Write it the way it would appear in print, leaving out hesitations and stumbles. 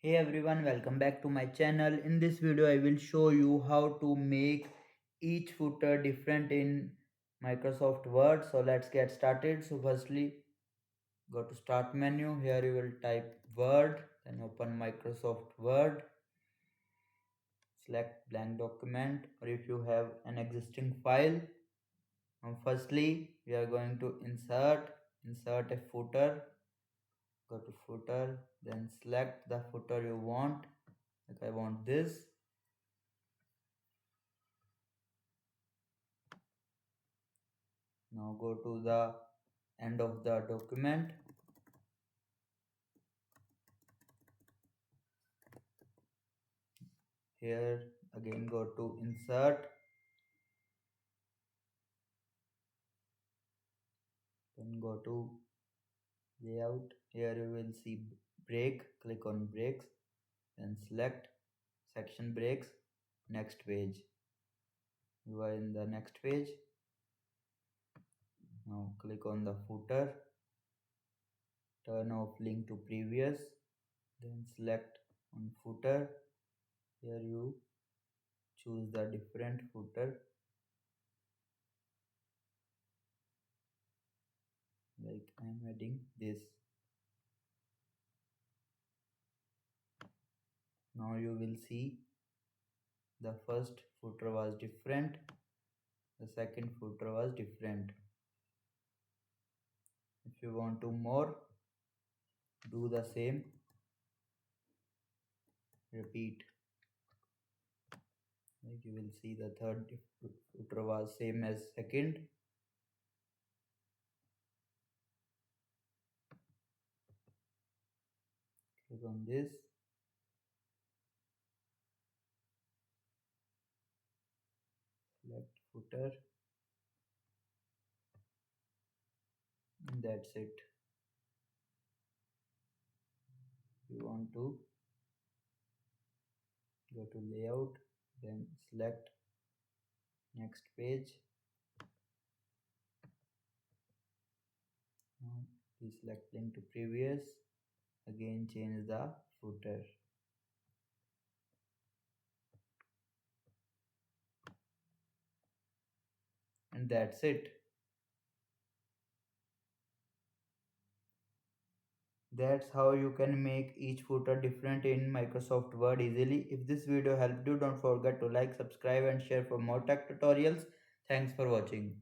Hey everyone, welcome back to my channel. In this video, I will show you how to make each footer different in Microsoft Word. So let's get started. So firstly, go to Start menu. Here you will type Word, then open Microsoft Word, select blank document, or if you have an existing file. Now firstly, we are going to insert a footer. Go to footer, then select the footer you want. Like I want this. Now go to the end of the document. Here again go to insert, then go to layout. Here you will see break, click on breaks, then select section breaks, next page. You are in the next page. Now click on the footer, turn off link to previous, then select on footer. Here you choose the different footer, like I am adding this. Now you will see the first footer was different, the second footer was different. If you want to more, do the same, repeat. Like you will see the third footer was same as second. Click on this, select footer, and that's it. You want to go to layout, then select next page. Now deselect link to previous, again change the footer, and that's it. That's how you can make each footer different in Microsoft Word easily. If this video helped you, don't forget to like, subscribe and share for more tech tutorials. Thanks for watching.